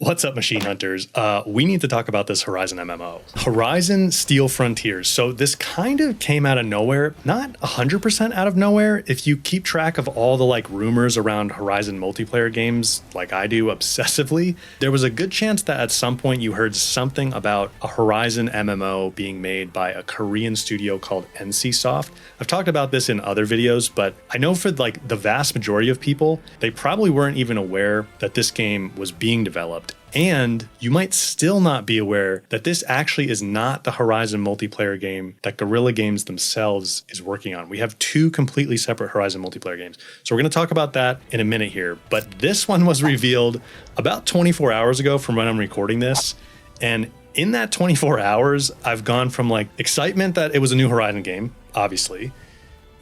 What's up, Machine Hunters? We need to talk about this Horizon MMO. Horizon Steel Frontiers. So this kind of came out of nowhere, not 100% out of nowhere. If you keep track of all the like rumors around Horizon multiplayer games, like I do obsessively, there was a good chance that at some point you heard something about a Horizon MMO being made by a Korean studio called NCSoft. I've talked about this in other videos, but I know for like the vast majority of people, they probably weren't even aware that this game was being developed. And you might still not be aware that this actually is not the Horizon multiplayer game that Guerrilla Games themselves is working on. We have two completely separate Horizon multiplayer games. So we're going to talk about that in a minute here. But this one was revealed about 24 hours ago from when I'm recording this. And in that 24 hours, I've gone from like excitement that it was a new Horizon game, obviously,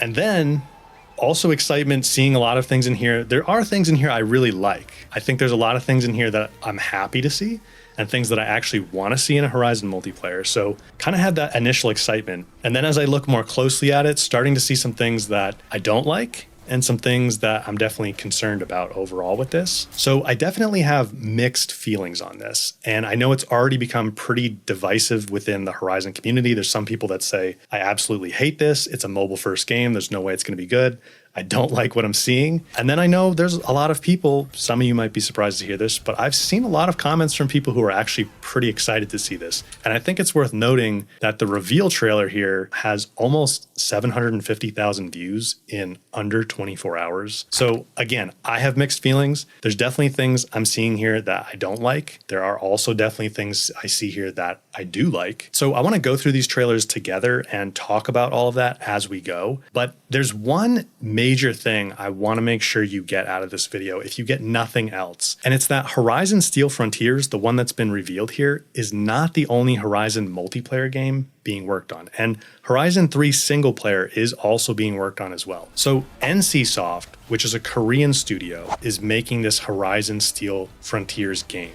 and then also excitement seeing a lot of things in here. There are things in here I really like. I think there's a lot of things in here that I'm happy to see and things that I actually want to see in a Horizon multiplayer. So kind of had that initial excitement. And then as I look more closely at it, starting to see some things that I don't like and some things that I'm definitely concerned about overall with this. So I definitely have mixed feelings on this. And I know it's already become pretty divisive within the Horizon community. There's some people that say, I absolutely hate this. It's a mobile first game. There's no way it's going to be good. I don't like what I'm seeing. And then I know there's a lot of people, some of you might be surprised to hear this, but I've seen a lot of comments from people who are actually pretty excited to see this. And I think it's worth noting that the reveal trailer here has almost 750,000 views in under 24 hours. So again, I have mixed feelings. There's definitely things I'm seeing here that I don't like. There are also definitely things I see here that I do like. So I want to go through these trailers together and talk about all of that as we go. But there's one major thing I want to make sure you get out of this video if you get nothing else. And it's that Horizon Steel Frontiers, the one that's been revealed here, is not the only Horizon multiplayer game being worked on. And Horizon 3 single player is also being worked on as well. So NCSoft, which is a Korean studio, is making this Horizon Steel Frontiers game.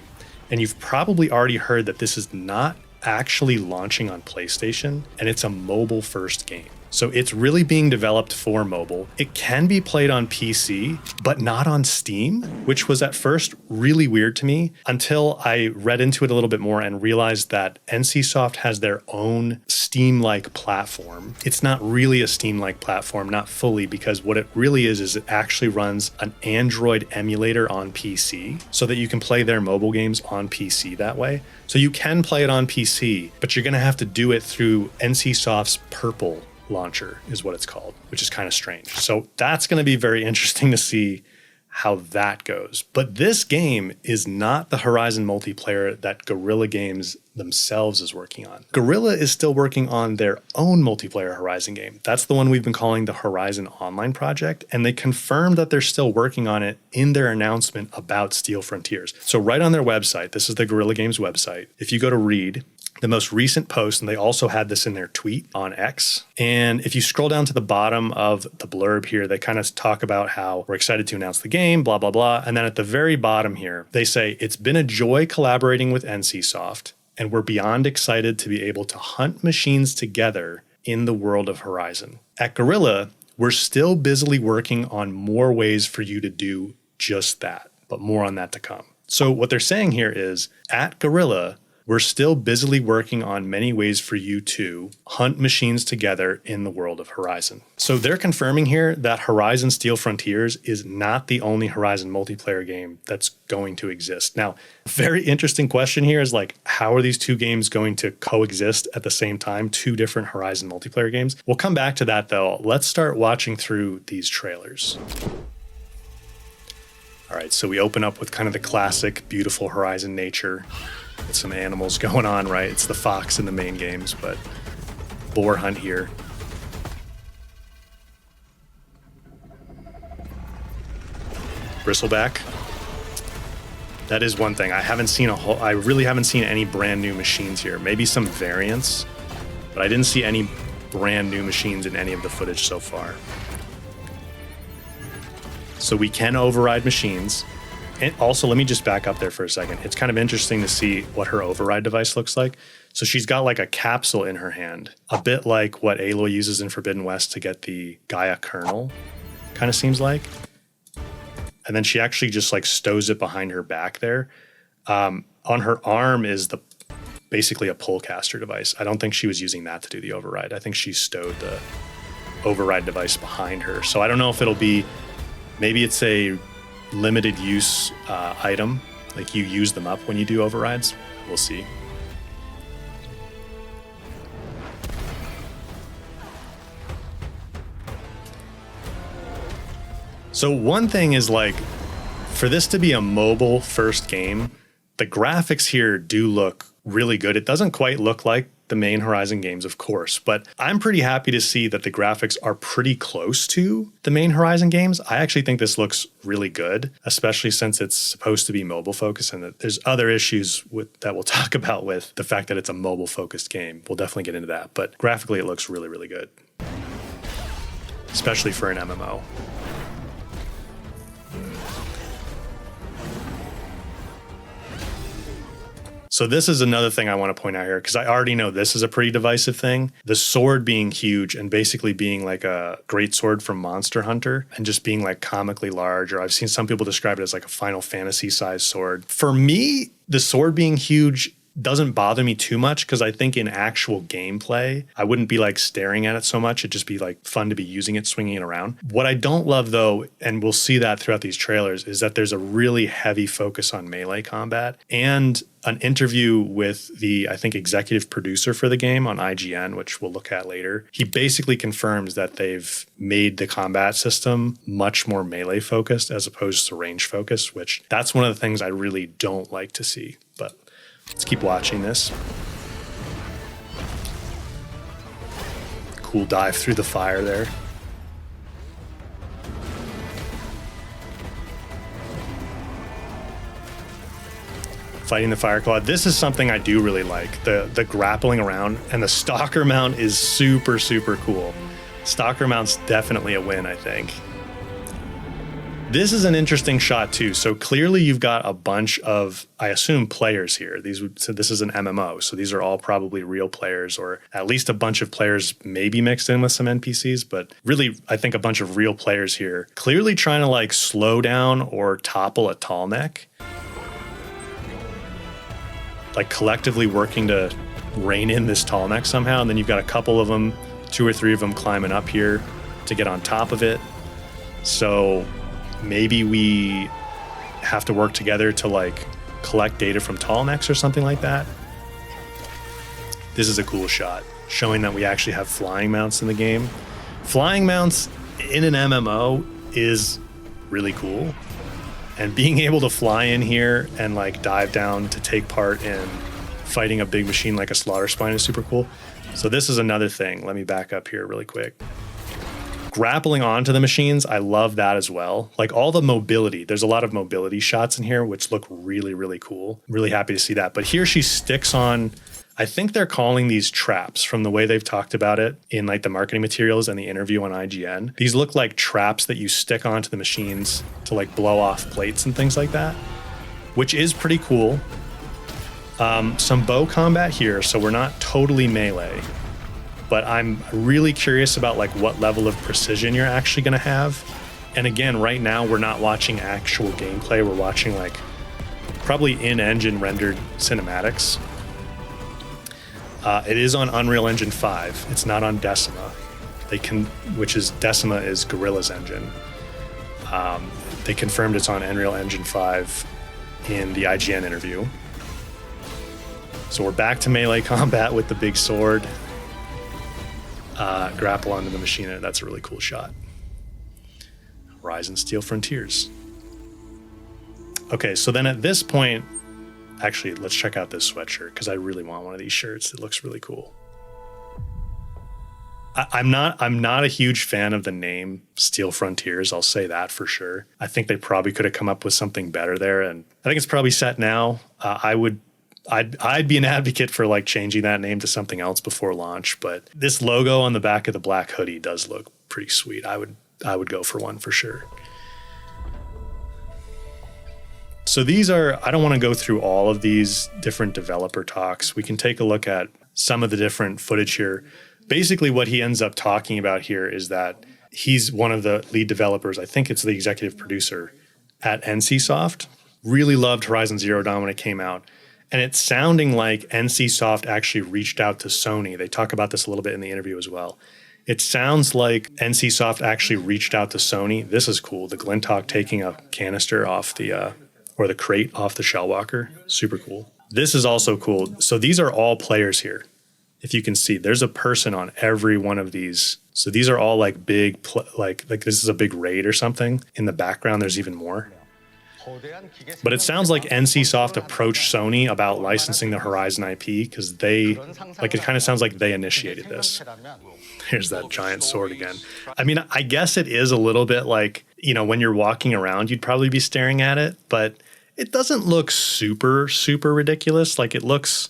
And you've probably already heard that this is not actually launching on PlayStation, and it's a mobile first game. So it's really being developed for mobile. It can be played on PC, but not on Steam, which was at first really weird to me until I read into it a little bit more and realized that NCSoft has their own Steam-like platform. It's not really a Steam-like platform, not fully, because what it really is it actually runs an Android emulator on PC so that you can play their mobile games on PC that way. So you can play it on PC, but you're going to have to do it through NCSoft's Purple launcher is what it's called, which is kind of strange. So that's going to be very interesting to see how that goes. But this game is not the Horizon multiplayer that Guerrilla Games themselves is working on. Guerrilla is still working on their own multiplayer Horizon game. That's the one we've been calling the Horizon Online Project, and they confirmed that they're still working on it in their announcement about Steel Frontiers. So right on their website, this is the Guerrilla Games website. If you go to read the most recent post, and they also had this in their tweet on X. And if you scroll down to the bottom of the blurb here, they kind of talk about how we're excited to announce the game, blah, blah, blah. And then at the very bottom here, they say, it's been a joy collaborating with NCSoft, and we're beyond excited to be able to hunt machines together in the world of Horizon. At Guerrilla, we're still busily working on more ways for you to do just that, but more on that to come. So what they're saying here is, at Guerrilla, we're still busily working on many ways for you to hunt machines together in the world of Horizon. So they're confirming here that Horizon Steel Frontiers is not the only Horizon multiplayer game that's going to exist. Now, very interesting question here is like, how are these two games going to coexist at the same time, two different Horizon multiplayer games? We'll come back to that though. Let's start watching through these trailers. All right, so we open up with kind of the classic, beautiful Horizon nature. With some animals going on, right? It's the fox in the main games, but boar hunt here. Bristleback. That is one thing. I really haven't seen any brand new machines here. Maybe some variants, but I didn't see any brand new machines in any of the footage so far. So we can override machines. And also, let me just back up there for a second. It's kind of interesting to see what her override device looks like. So she's got like a capsule in her hand, a bit like what Aloy uses in Forbidden West to get the Gaia kernel, kind of seems like. And then she actually just like stows it behind her back there. On her arm is basically a pullcaster device. I don't think she was using that to do the override. I think she stowed the override device behind her. So I don't know if it'll be, maybe it's a limited use item, like you use them up when you do overrides. We'll see. So one thing is, like, for this to be a mobile first game, the graphics here do look really good. It doesn't quite look like the main Horizon games, of course, but I'm pretty happy to see that the graphics are pretty close to the main Horizon games. I actually think this looks really good, especially since it's supposed to be mobile focused, and that there's other issues that we'll talk about with the fact that it's a mobile focused game. We'll definitely get into that, but graphically it looks really, really good, especially for an MMO. So this is another thing I want to point out here, because I already know this is a pretty divisive thing. The sword being huge and basically being like a great sword from Monster Hunter and just being like comically large, or I've seen some people describe it as like a Final Fantasy sized sword. For me, the sword being huge doesn't bother me too much, because I think in actual gameplay, I wouldn't be like staring at it so much. It'd just be like fun to be using it, swinging it around. What I don't love though, and we'll see that throughout these trailers, is that there's a really heavy focus on melee combat. And an interview with the, I think, executive producer for the game on IGN, which we'll look at later, he basically confirms that they've made the combat system much more melee focused as opposed to range focused, which that's one of the things I really don't like to see. But let's keep watching this. Cool dive through the fire there. Fighting the fire claw. This is something I do really like. The grappling around, and the stalker mount is super, super cool. Stalker mount's definitely a win, I think. This is an interesting shot too. So clearly you've got a bunch of, I assume, players here. So this is an MMO. So these are all probably real players, or at least a bunch of players maybe mixed in with some NPCs, but really I think a bunch of real players here, clearly trying to like slow down or topple a tall neck. Like collectively working to rein in this tall neck somehow. And then you've got a couple of them, 2 or 3 of them climbing up here to get on top of it. So maybe we have to work together to like collect data from tall necks or something like that. This is a cool shot, showing that we actually have flying mounts in the game. Flying mounts in an MMO is really cool. And being able to fly in here and like dive down to take part in fighting a big machine like a slaughter spine is super cool. So this is another thing. Let me back up here really quick. Grappling onto the machines, I love that as well. Like all the mobility, there's a lot of mobility shots in here, which look really, really cool. Really happy to see that. But here she sticks on, I think they're calling these traps from the way they've talked about it in like the marketing materials and the interview on IGN. These look like traps that you stick onto the machines to like blow off plates and things like that, which is pretty cool. Some bow combat here, so we're not totally melee, but I'm really curious about like what level of precision you're actually gonna have. And again, right now we're not watching actual gameplay. We're watching like probably in-engine rendered cinematics. It is on Unreal Engine 5. It's not on Decima. Decima is Gorilla's engine. They confirmed it's on Unreal Engine 5 in the IGN interview. So we're back to melee combat with the big sword. Grapple onto the machine, and that's a really cool shot. Horizon Steel Frontiers. Okay, so then at this point, actually, let's check out this sweatshirt, because I really want one of these shirts. It looks really cool. I'm not a huge fan of the name Steel Frontiers. I'll say that for sure. I think they probably could have come up with something better there, and I think it's probably set now. I'd be an advocate for like changing that name to something else before launch, but this logo on the back of the black hoodie does look pretty sweet. I would go for one for sure. So these are, I don't want to go through all of these different developer talks. We can take a look at some of the different footage here. Basically what he ends up talking about here is that he's one of the lead developers. I think it's the executive producer at NCSoft. Really loved Horizon Zero Dawn when it came out. And it's sounding like NCSoft actually reached out to Sony. They talk about this a little bit in the interview as well. It sounds like NCSoft actually reached out to Sony. This is cool. The Glinthawk taking a canister off the, or the crate off the Shellwalker. Super cool. This is also cool. So these are all players here. If you can see, there's a person on every one of these. So these are all like big, like this is a big raid or something. In the background, there's even more. But it sounds like NCSoft approached Sony about licensing the Horizon IP because they, like, it kind of sounds like they initiated this. Here's that giant sword again. I mean, I guess it is a little bit like, you know, when you're walking around, you'd probably be staring at it, but it doesn't look super, super ridiculous. Like it looks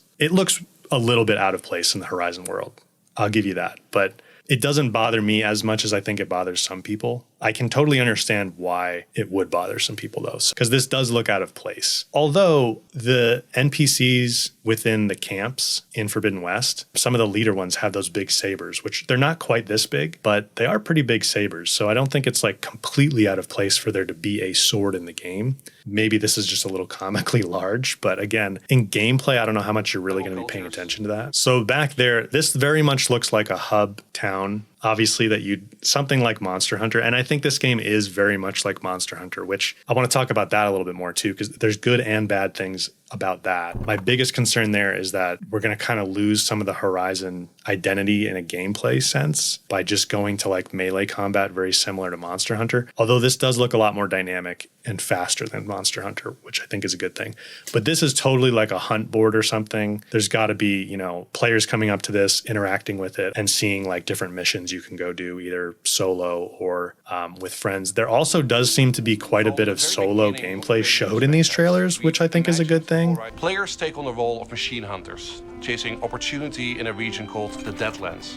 a little bit out of place in the Horizon world. I'll give you that. But it doesn't bother me as much as I think it bothers some people. I can totally understand why it would bother some people though, because this does look out of place. Although the NPCs within the camps in Forbidden West, some of the leader ones have those big sabers, which they're not quite this big, but they are pretty big sabers. So I don't think it's like completely out of place for there to be a sword in the game. Maybe this is just a little comically large, but again, in gameplay, I don't know how much you're really going to be paying attention to that. So back there, this very much looks like a hub town. Obviously that something like Monster Hunter. And I think this game is very much like Monster Hunter, which I want to talk about that a little bit more too, because there's good and bad things about that. My biggest concern there is that we're going to kind of lose some of the Horizon identity in a gameplay sense by just going to like melee combat, very similar to Monster Hunter. Although this does look a lot more dynamic and faster than Monster Hunter, which I think is a good thing. But this is totally like a hunt board or something. There's got to be, you know, players coming up to this, interacting with it and seeing like different missions you can go do either solo or with friends. There also does seem to be quite a bit of solo gameplay showed in these trailers, which I think is a good thing. Players take on the role of machine hunters, chasing opportunity in a region called the Deadlands.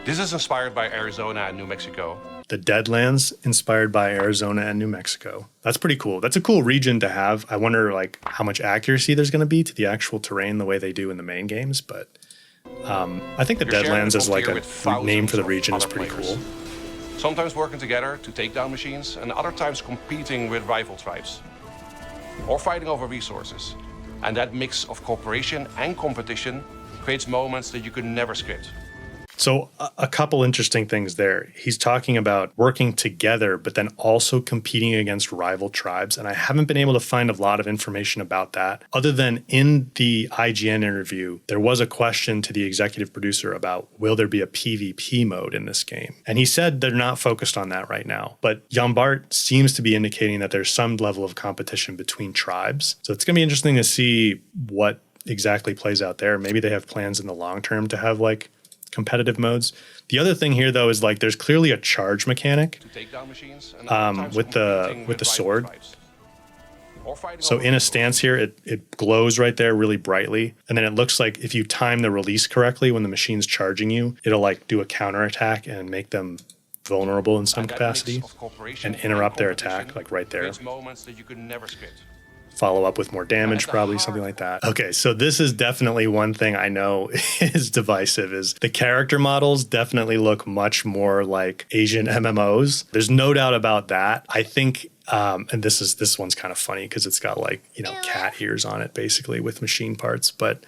This is inspired by Arizona and New Mexico. The Deadlands, inspired by Arizona and New Mexico. That's pretty cool. That's a cool region to have. I wonder like how much accuracy there's going to be to the actual terrain the way they do in the main games, but I think the Deadlands as like a name for the region is pretty cool. Sometimes working together to take down machines, and other times competing with rival tribes. Or fighting over resources. And that mix of cooperation and competition creates moments that you could never script. So a couple interesting things there. He's talking about working together, but then also competing against rival tribes. And I haven't been able to find a lot of information about that, other than in the IGN interview, there was a question to the executive producer about, will there be a PvP mode in this game? And he said they're not focused on that right now. But Jan Bart seems to be indicating that there's some level of competition between tribes. So it's going to be interesting to see what exactly plays out there. Maybe they have plans in the long term to have like competitive modes. The other thing here though is like there's clearly a charge mechanic with the sword. So in a stance here, it glows right there really brightly. And then it looks like if you time the release correctly when the machine's charging you, it'll like do a counterattack and make them vulnerable in some capacity and interrupt their attack like right there. Follow up with more damage, probably something like that. Okay, so this is definitely one thing I know is divisive, is the character models definitely look much more like Asian MMOs. There's no doubt about that. I think, and this one's kind of funny because it's got like, you know, cat ears on it basically with machine parts, but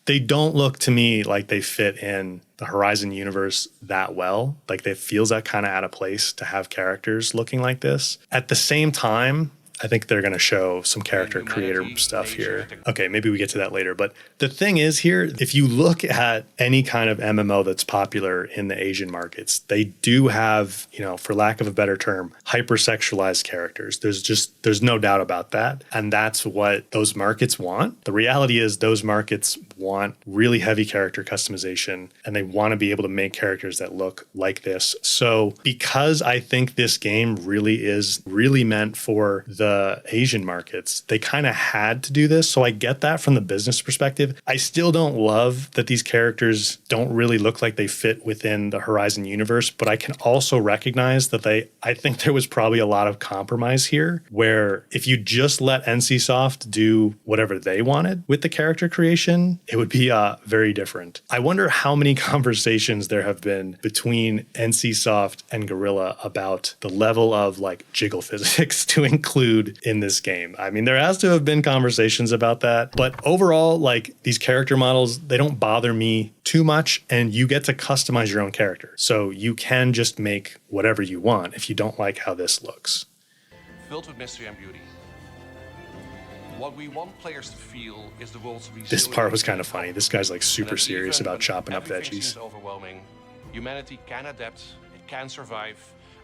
they don't look to me like they fit in the Horizon universe that well. Like it feels that kind of out of place to have characters looking like this. At the same time, I think they're going to show some character creator stuff here. Okay, maybe we get to that later. But the thing is here, if you look at any kind of MMO that's popular in the Asian markets, they do have, you know, for lack of a better term, hypersexualized characters. There's no doubt about that. And that's what those markets want. The reality is those markets want really heavy character customization, and they want to be able to make characters that look like this. So because I think this game really is meant for the Asian markets, they kind of had to do this. So I get that from the business perspective. I still don't love that these characters don't really look like they fit within the Horizon universe, but I can also recognize that I think there was probably a lot of compromise here, where if you just let NCSoft do whatever they wanted with the character creation, it would be very different. I wonder how many conversations there have been between NCSoft and Guerrilla about the level of like jiggle physics to include food in this game. I mean, there has to have been conversations about that, but overall, like these character models, they don't bother me too much, and you get to customize your own character. So you can just make whatever you want if you don't like how this looks. Filled with mystery and beauty. What we want players to feel is the world's This part was kind of funny. This guy's like super serious about chopping up veggies. Overwhelming. Humanity can adapt, it can survive,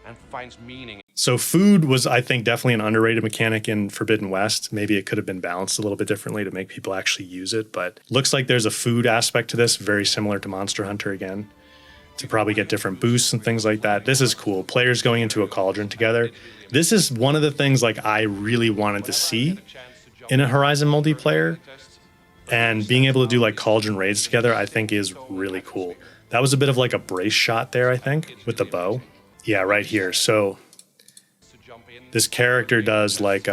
and finds meaning. So food was, I think, definitely an underrated mechanic in Forbidden West. Maybe it could have been balanced a little bit differently to make people actually use it, but looks like there's a food aspect to this, very similar to Monster Hunter again, to probably get different boosts and things like that. This is cool. Players going into a cauldron together. This is one of the things like I really wanted to see in a Horizon multiplayer, and being able to do like cauldron raids together, I think is really cool. That was a bit of like a brace shot there, I think, with the bow. Yeah, right here. So this character does like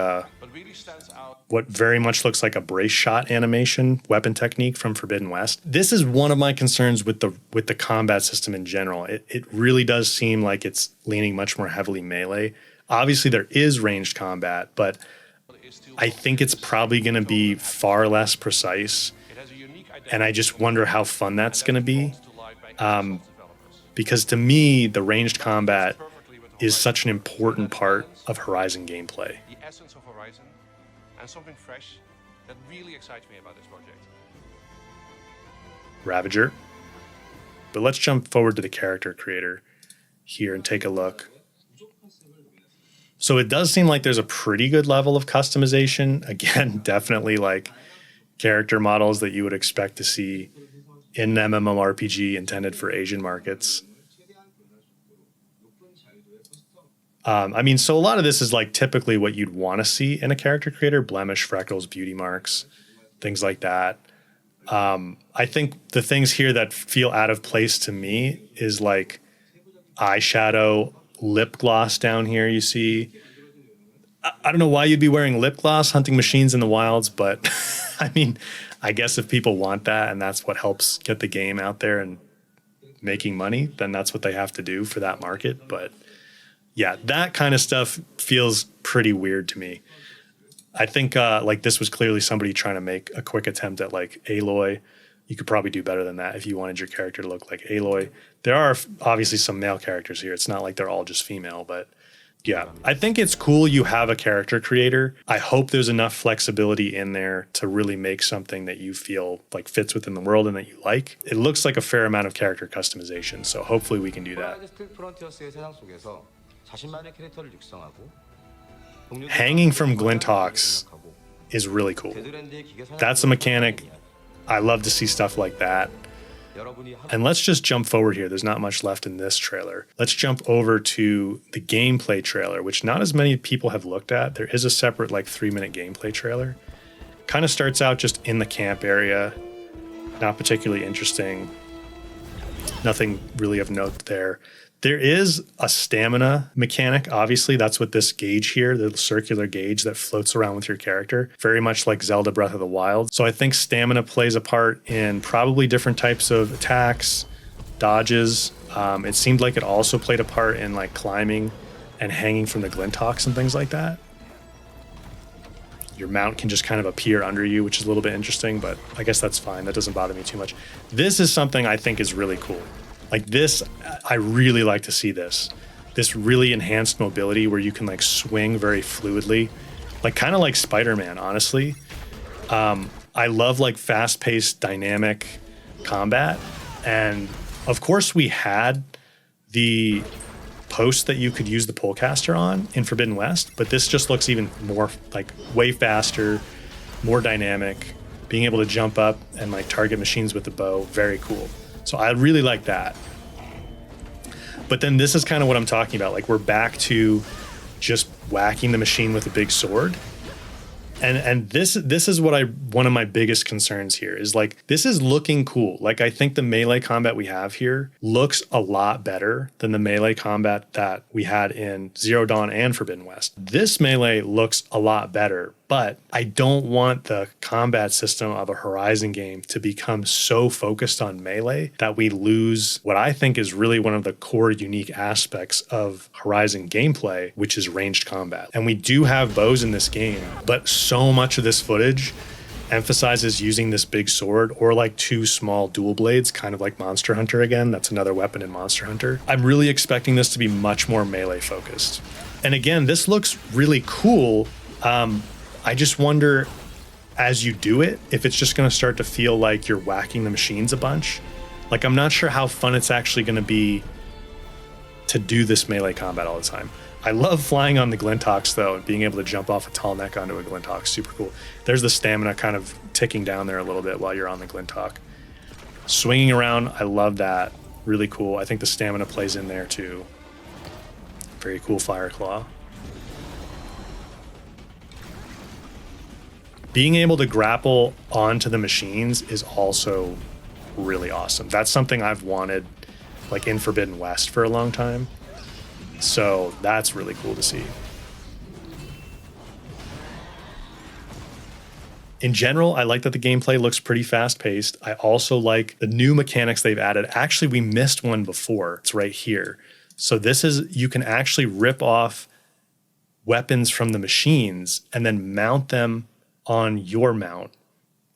what very much looks like a brace shot animation weapon technique from Forbidden West. This is one of my concerns with the combat system in general. It really does seem like it's leaning much more heavily melee. Obviously there is ranged combat, but I think it's probably going to be far less precise, and I just wonder how fun that's going to be. Because to me, the ranged combat is such an important part of Horizon gameplay. The essence of Horizon, and something fresh that really excites me about this project. Ravager. But let's jump forward to the character creator here and take a look. So it does seem like there's a pretty good level of customization. Again, definitely like character models that you would expect to see in an MMORPG intended for Asian markets. I mean, so a lot of this is like typically what you'd want to see in a character creator: blemish, freckles, beauty marks, things like that. I think the things here that feel out of place to me is like eyeshadow, lip gloss down here, you see. I don't know why you'd be wearing lip gloss hunting machines in the wilds, but I mean, I guess if people want that and that's what helps get the game out there and making money, then that's what they have to do for that market. But yeah, that kind of stuff feels pretty weird to me. I think like this was clearly somebody trying to make a quick attempt at like Aloy. You could probably do better than that if you wanted your character to look like Aloy. There are obviously some male characters here. It's not like they're all just female, but yeah, I think it's cool you have a character creator. I hope there's enough flexibility in there to really make something that you feel like fits within the world and that you like. It looks like a fair amount of character customization, so hopefully we can do that. Hanging from Glinthawks is really cool. That's a mechanic. I love to see stuff like that. And let's just jump forward here. There's not much left in this trailer. Let's jump over to the gameplay trailer, which not as many people have looked at. There is a separate like 3-minute gameplay trailer. Kind of starts out just in the camp area. Not particularly interesting. Nothing really of note there. There is a stamina mechanic. Obviously, that's what this gauge here, the circular gauge that floats around with your character, very much like Zelda Breath of the Wild. So I think stamina plays a part in probably different types of attacks, dodges. It seemed like it also played a part in like climbing and hanging from the Glinthawks and things like that. Your mount can just kind of appear under you, which is a little bit interesting, but I guess that's fine. That doesn't bother me too much. This is something I think is really cool. Like this, I really like to see this. This really enhanced mobility where you can like swing very fluidly, like kind of like Spider-Man, honestly. I love like fast-paced, dynamic combat. And of course we had the post that you could use the Polecaster on in Forbidden West, but this just looks even more like way faster, more dynamic, being able to jump up and like target machines with the bow. Very cool. So I really like that. But then this is kind of what I'm talking about. Like we're back to just whacking the machine with a big sword. And this is what one of my biggest concerns here is like, this is looking cool. Like I think the melee combat we have here looks a lot better than the melee combat that we had in Zero Dawn and Forbidden West. This melee looks a lot better, But I don't want the combat system of a Horizon game to become so focused on melee that we lose what I think is really one of the core unique aspects of Horizon gameplay, which is ranged combat. And we do have bows in this game, but so much of this footage emphasizes using this big sword or like two small dual blades, kind of like Monster Hunter again. That's another weapon in Monster Hunter. I'm really expecting this to be much more melee focused. And again, this looks really cool. I just wonder, as you do it, if it's just going to start to feel like you're whacking the machines a bunch. Like, I'm not sure how fun it's actually going to be to do this melee combat all the time. I love flying on the Glintox, though, and being able to jump off a tall neck onto a Glintox. Super cool. There's the stamina kind of ticking down there a little bit while you're on the Glintox. Swinging around, I love that. Really cool. I think the stamina plays in there, too. Very cool Fire Claw. Being able to grapple onto the machines is also really awesome. That's something I've wanted, like, in Forbidden West for a long time. So that's really cool to see. In general, I like that the gameplay looks pretty fast-paced. I also like the new mechanics they've added. Actually, we missed one before. It's right here. So this is, you can actually rip off weapons from the machines and then mount them on your mount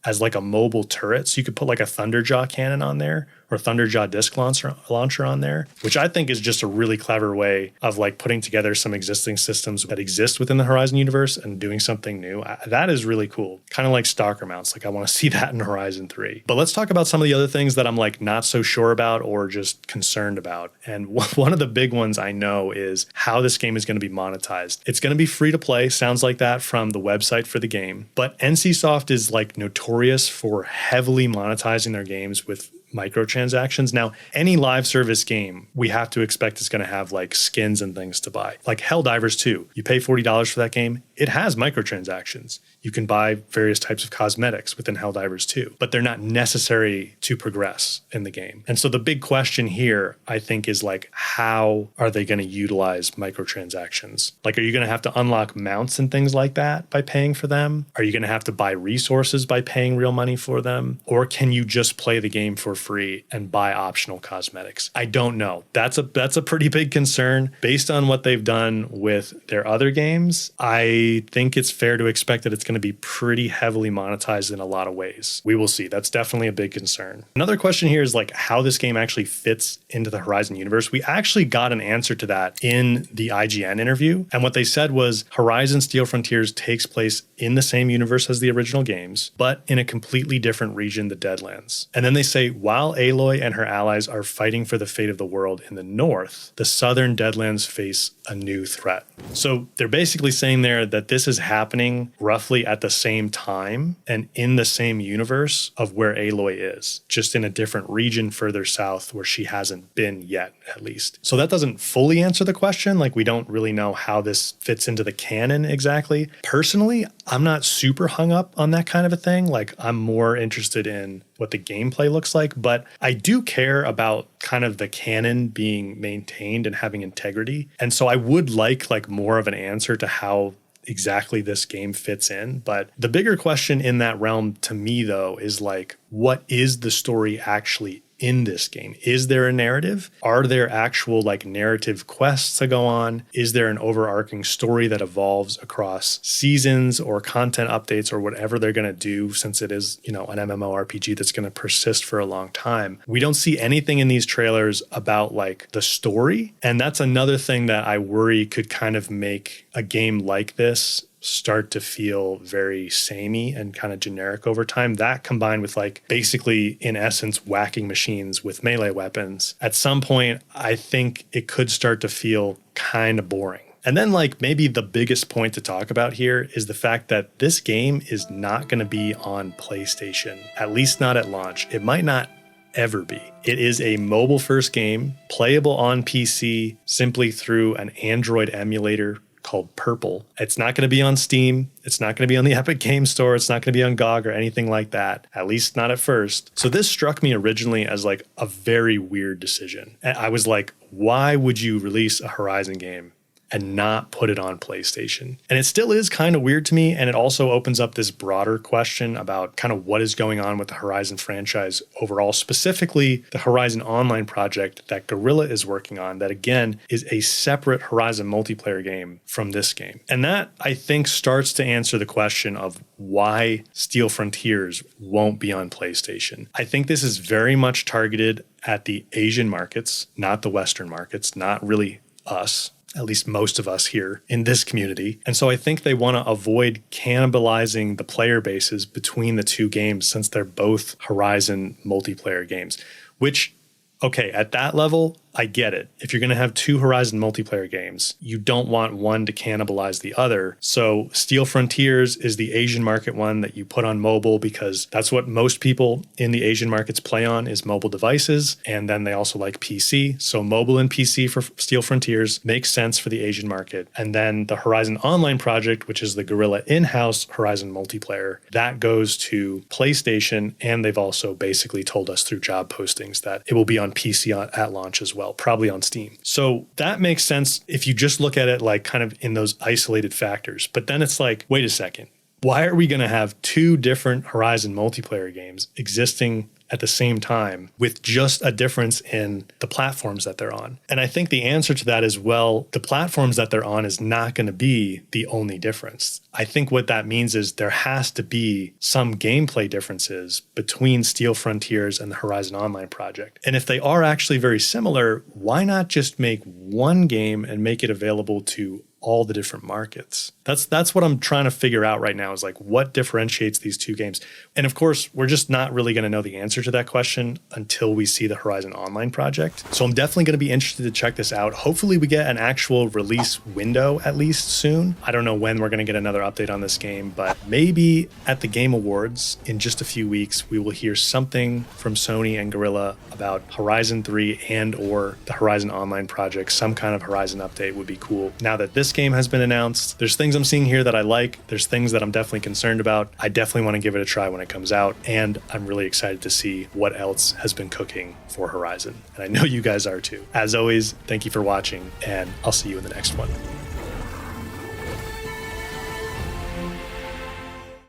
as like a mobile turret. So you could put like a Thunderjaw cannon on there or Thunderjaw disc launcher on there, which I think is just a really clever way of like putting together some existing systems that exist within the Horizon universe and doing something new. That is really cool. Kind of like Stalker mounts. Like I want to see that in Horizon 3. But let's talk about some of the other things that I'm like not so sure about or just concerned about. And one of the big ones I know is how this game is going to be monetized. It's going to be free to play. Sounds like that from the website for the game. But NCSoft is like notorious for heavily monetizing their games with microtransactions. Now, any live service game, we have to expect is going to have like skins and things to buy. Like Helldivers 2, you pay $40 for that game. It has microtransactions. You can buy various types of cosmetics within Helldivers 2, but they're not necessary to progress in the game. And so the big question here, I think, is like, how are they going to utilize microtransactions? Like, are you going to have to unlock mounts and things like that by paying for them? Are you going to have to buy resources by paying real money for them? Or can you just play the game for free and buy optional cosmetics? I don't know. That's a pretty big concern. Based on what they've done with their other games, I think it's fair to expect that it's going to be pretty heavily monetized in a lot of ways. We will see. That's definitely a big concern. Another question here is like how this game actually fits into the Horizon universe. We actually got an answer to that in the IGN interview. And what they said was Horizon Steel Frontiers takes place in the same universe as the original games, but in a completely different region, the Deadlands. And then they say, while Aloy and her allies are fighting for the fate of the world in the north, the southern Deadlands face a new threat. So they're basically saying there that this is happening roughly at the same time and in the same universe of where Aloy is, just in a different region further south where she hasn't been yet, at least. So that doesn't fully answer the question. Like, we don't really know how this fits into the canon exactly. Personally, I'm not super hung up on that kind of a thing. Like, I'm more interested in what the gameplay looks like, but I do care about kind of the canon being maintained and having integrity. And so I would like more of an answer to how exactly this game fits in. But the bigger question in that realm to me, though, is like, what is the story actually in this game? Is there a narrative? Are there actual like narrative quests to go on? Is there an overarching story that evolves across seasons or content updates or whatever they're going to do, since it is, you know, an MMORPG that's going to persist for a long time? We don't see anything in these trailers about like the story. And that's another thing that I worry could kind of make a game like this start to feel very samey and kind of generic over time. That combined with like basically in essence whacking machines with melee weapons, at some point I think it could start to feel kind of boring. And then like maybe the biggest point to talk about here is the fact that this game is not going to be on PlayStation, at least not at launch. It might not ever be. It is a mobile first game, playable on PC simply through an Android emulator called Purple. It's not going to be on Steam. It's not going to be on the Epic Game Store. It's not going to be on GOG or anything like that, at least not at first. So this struck me originally as like a very weird decision. And I was like, why would you release a Horizon game and not put it on PlayStation. And it still is kind of weird to me. And it also opens up this broader question about kind of what is going on with the Horizon franchise overall, specifically the Horizon Online project that Guerrilla is working on, that again is a separate Horizon multiplayer game from this game. And that, I think, starts to answer the question of why Steel Frontiers won't be on PlayStation. I think this is very much targeted at the Asian markets, not the Western markets, not really us, at least most of us here in this community. And so I think they want to avoid cannibalizing the player bases between the two games, since they're both Horizon multiplayer games, which, okay, at that level, I get it. If you're going to have two Horizon multiplayer games, you don't want one to cannibalize the other. So Steel Frontiers is the Asian market one that you put on mobile, because that's what most people in the Asian markets play on, is mobile devices. And then they also like PC. So mobile and PC for Steel Frontiers makes sense for the Asian market. And then the Horizon Online project, which is the Guerrilla in-house Horizon multiplayer, that goes to PlayStation. And they've also basically told us through job postings that it will be on PC at launch as well. Probably on Steam. So that makes sense if you just look at it like kind of in those isolated factors. But then it's like, wait a second, why are we going to have two different Horizon multiplayer games existing at the same time with just a difference in the platforms that they're on? And I think the answer to that is, well, the platforms that they're on is not going to be the only difference. I think what that means is there has to be some gameplay differences between Steel Frontiers and the Horizon Online project. And if they are actually very similar, why not just make one game and make it available to all the different markets? That's what I'm trying to figure out right now, is like, what differentiates these two games? And of course, we're just not really going to know the answer to that question until we see the Horizon Online project. So I'm definitely going to be interested to check this out. Hopefully we get an actual release window at least soon. I don't know when we're going to get another update on this game, but maybe at the Game Awards in just a few weeks, we will hear something from Sony and Guerrilla about Horizon 3 and or the Horizon Online project. Some kind of Horizon update would be cool. Now that this game has been announced, there's things I'm seeing here that I like. There's things that I'm definitely concerned about. I definitely want to give it a try when it comes out. And I'm really excited to see what else has been cooking for Horizon. And I know you guys are too. As always, thank you for watching, and I'll see you in the next one.